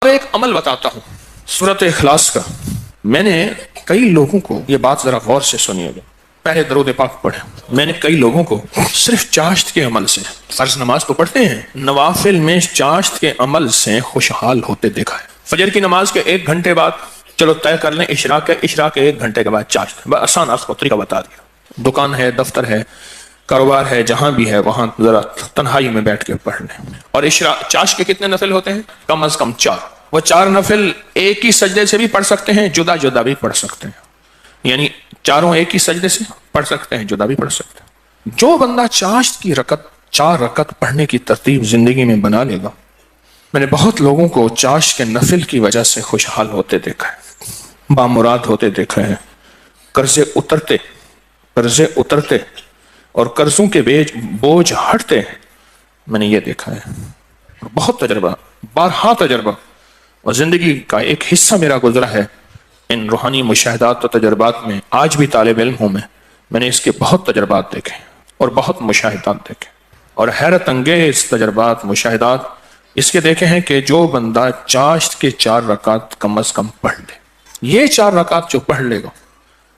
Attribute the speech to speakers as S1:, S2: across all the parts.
S1: اب ایک عمل بتاتا ہوں سورۃ اخلاص کا. میں نے کئی لوگوں کو، یہ بات ذرا غور سے سنیے گا، پہلے درود پاک پڑھیں. میں نے کئی لوگوں کو صرف چاشت کے عمل سے، فرض نماز تو پڑھتے ہیں، نوافل میں چاشت کے عمل سے خوشحال ہوتے دیکھا ہے. فجر کی نماز کے 1 گھنٹے بعد چلو طے کر لیں عشاء کے 1 گھنٹے کے بعد چاشت. آسان آپ کو طریقہ بتا دیا. دکان ہے، دفتر ہے، کاروبار ہے، جہاں بھی ہے وہاں ذرا تنہائی میں بیٹھ کے پڑھ لیں. اور چاشت کے کتنے نفل ہوتے ہیں؟ کم از کم 4. وہ 4 نفل ایک ہی سجدے سے بھی پڑھ سکتے ہیں، جدا جدا بھی پڑھ سکتے ہیں. یعنی چاروں ایک ہی سجدے سے پڑھ سکتے ہیں، جدا بھی پڑھ سکتے ہیں. جو بندہ چاشت کی 4 رکعت پڑھنے کی ترتیب زندگی میں بنا لے گا، میں نے بہت لوگوں کو چاشت کے نفل کی وجہ سے خوشحال ہوتے دیکھا ہے، بامراد ہوتے دیکھا ہے، قرضے اترتے اور قرضوں کے بوجھ ہٹتے. میں نے یہ دیکھا ہے، بہت تجربہ، بارہا تجربہ، اور زندگی کا ایک حصہ میرا گزرا ہے ان روحانی مشاہدات و تجربات میں. آج بھی طالب علم ہوں میں نے اس کے بہت تجربات دیکھے اور بہت مشاہدات دیکھے، اور حیرت انگیز تجربات، مشاہدات اس کے دیکھے ہیں کہ جو بندہ چاشت کے 4 رکعت کم از کم پڑھ لے، یہ 4 رکعت جو پڑھ لے گا،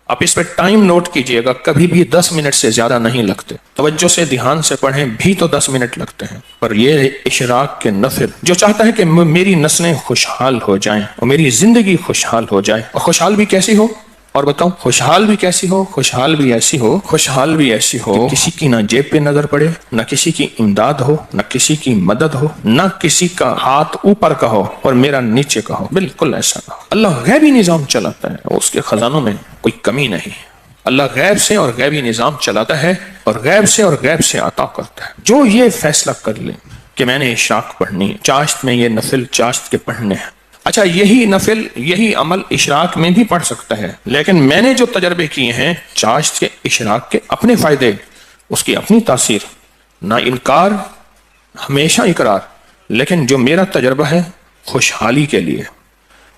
S1: آپ اس پہ ٹائم نوٹ کیجئے گا، کبھی بھی 10 منٹ سے زیادہ نہیں لگتے. توجہ سے دھیان سے پڑھیں بھی تو 10 منٹ لگتے ہیں. پر یہ اشراق کے نفل، جو چاہتا ہے کہ میری نسلیں خوشحال ہو جائیں اور میری زندگی خوشحال ہو جائے، اور خوشحال بھی کیسی ہو، اور بتاؤں خوشحال بھی کیسی ہو، خوشحال بھی ایسی ہو کہ کسی کی نہ جیب پہ نظر پڑے، نہ کسی کی امداد ہو، نہ کسی کی مدد ہو، نہ کسی کا ہاتھ اوپر کا ہو اور میرا نیچے کا ہو. بالکل ایسا نہ ہو. اللہ غیبی نظام چلاتا ہے، اس کے خزانوں میں کوئی کمی نہیں. اللہ غیب سے اور غیبی نظام چلاتا ہے اور غیب سے عطا کرتا ہے. جو یہ فیصلہ کر لے کہ میں نے اشراق پڑھنی ہے، چاشت میں یہ نفل چاشت کے پڑھنے ہیں. اچھا، یہی نفل، یہی عمل اشراق میں بھی پڑھ سکتا ہے، لیکن میں نے جو تجربے کیے ہیں چاشت کے، اشراق کے اپنے فائدے، اس کی اپنی تاثیر، نہ انکار، ہمیشہ اقرار. لیکن جو میرا تجربہ ہے خوشحالی کے لیے،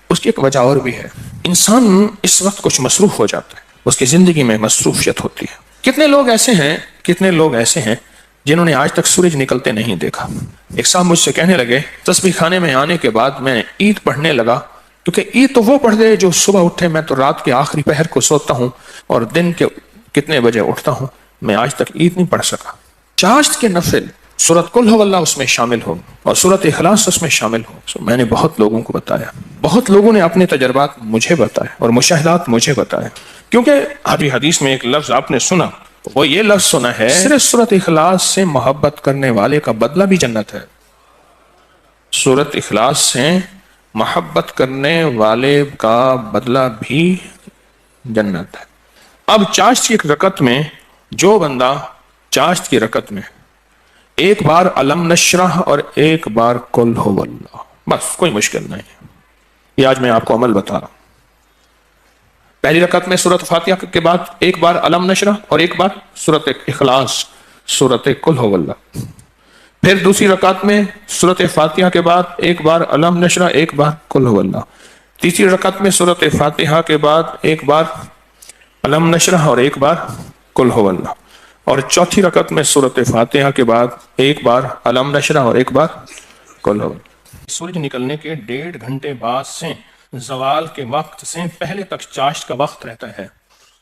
S1: اس کی ایک وجہ اور بھی ہے. انسان اس وقت کچھ مصروف ہو جاتا ہے، اس کی زندگی میں مصروفیت ہوتی ہے. کتنے لوگ ایسے ہیں جنہوں نے آج تک سورج نکلتے نہیں دیکھا. ایک صاحب مجھ سے کہنے لگے، تسبیح خانے میں آنے کے بعد میں عید پڑھنے لگا، کیونکہ عید تو وہ پڑھ دے جو صبح اٹھے. میں تو رات کے آخری پہر کو سوتا ہوں اور دن کے کتنے بجے اٹھتا ہوں. میں آج تک عید نہیں پڑھ سکا. چاشت کے نفل، سورۃ قل ھو اللہ اس میں شامل ہو اور سورۃ اخلاص اس میں شامل ہو. میں نے بہت لوگوں کو بتایا، بہت لوگوں نے اپنے تجربات مجھے بتائے اور مشاہدات مجھے بتائے. کیونکہ ابھی حدیث میں ایک لفظ آپ نے سنا، وہ یہ لفظ سنا ہے، صرف سورۃ اخلاص سے محبت کرنے والے کا بدلہ بھی جنت ہے. سورۃ اخلاص سے محبت کرنے والے کا بدلہ بھی جنت ہے. اب چاشت کی ایک رکعت میں، جو بندہ چاشت کی رکعت میں 1 بار علم نشرح اور 1 بار قل ھو اللہ، بس کوئی مشکل نہیں. یہ آج میں آپ کو عمل بتا رہا ہوں. پہلی رکعت میں سورۃ فاتحہ کے بعد 1 بار علم نشرح اور 1 بار سورۃ اخلاص، سورۃ قل ھو اللہ. پھر دوسری رکعت میں سورۃ فاتحہ کے بعد 1 بار علم نشرح، 1 بار قل ھو اللہ. تیسری رکعت میں سورۃ فاتحہ کے بعد 1 بار علم نشرح اور 1 بار قل ھو اللہ. اور چوتھی رکعت میں سورۃ فاتحہ کے بعد 1 بار علم نشرح اور 1 بار قل ھو اللہ. سورج نکلنے کے 1.5 گھنٹے بعد سے زوال کے وقت سے پہلے تک چاشت کا وقت رہتا ہے.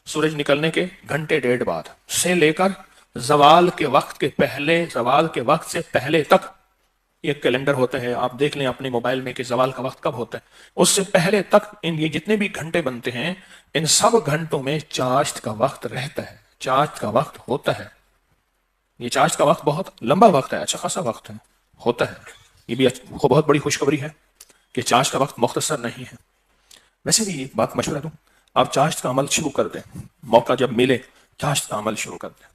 S1: سورج نکلنے کے 1.5 گھنٹے بعد سے لے کر زوال کے وقت سے پہلے تک، یہ کیلنڈر ہوتا ہے، آپ دیکھ لیں اپنے موبائل میں کہ زوال کا وقت کب ہوتا ہے. اس سے پہلے تک یہ جتنے بھی گھنٹے بنتے ہیں، ان سب گھنٹوں میں چاشت کا وقت رہتا ہے، چاشت کا وقت ہوتا ہے. یہ چاشت کا وقت بہت لمبا وقت ہے، اچھا خاصا وقت ہے، ہوتا ہے. یہ بھی بہت بڑی خوشخبری ہے کہ چاشت کا وقت مختصر نہیں ہے. ویسے بھی ایک بات مشورہ دوں، آپ چاشت کا عمل شروع کر دیں، موقع جب ملے چاشت کا عمل شروع کر دیں.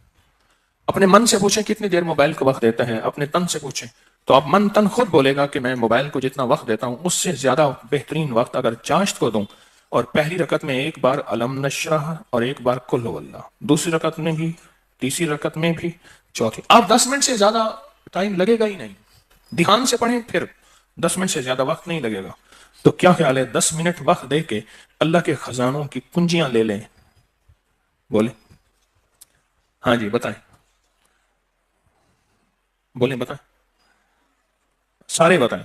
S1: اپنے من سے پوچھیں کتنی دیر موبائل کو وقت دیتا ہے، اپنے تن سے پوچھیں تو اب من تن خود بولے گا کہ میں موبائل کو جتنا وقت دیتا ہوں اس سے زیادہ بہترین وقت اگر چاشت کو دوں. اور پہلی رکعت میں 1 بار علم نشرح اور 1 بار قل ھو اللہ، دوسری رکعت میں بھی، تیسری رکعت میں بھی، چوتھی. آپ 10 منٹ سے زیادہ ٹائم لگے گا ہی نہیں. دھیان سے پڑھیں، پھر 10 منٹ سے زیادہ وقت نہیں لگے گا. تو کیا خیال ہے 10 منٹ وقت دے کے اللہ کے خزانوں کی کنجیاں لے لیں؟ بولیں. ہاں جی بتائیں، بولیں، بتائیں، سارے بتائیں.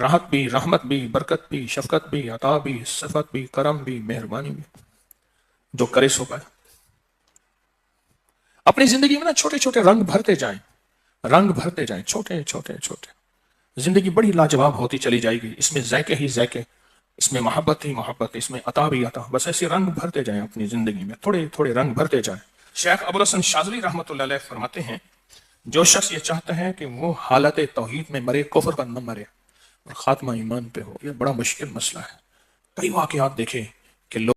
S1: راحت بھی، رحمت بھی، برکت بھی، شفقت بھی، عطا بھی، صفت بھی، کرم بھی، مہربانی بھی، جو کرے سو پائے۔ اپنی زندگی میں نا چھوٹے چھوٹے رنگ بھرتے جائیں، رنگ بھرتے جائیں، چھوٹے چھوٹے چھوٹے، زندگی بڑی لاجواب ہوتی چلی جائے گی، اس میں ذائقے ہی ذائقے، اس میں محبت ہی محبت، اس میں عطا بھی عطا، بس ایسے رنگ بھرتے جائیں اپنی زندگی میں، تھوڑے تھوڑے رنگ بھرتے جائیں۔ شیخ ابوالحسن شاذلی رحمۃ اللہ علیہ فرماتے ہیں، جو شخص یہ چاہتا ہے کہ وہ حالت توحید میں مرے، کفر پر نہ مرے اور خاتمہ ایمان پہ ہو، یہ بڑا مشکل مسئلہ ہے۔ کئی واقعات دیکھے کہ لوگ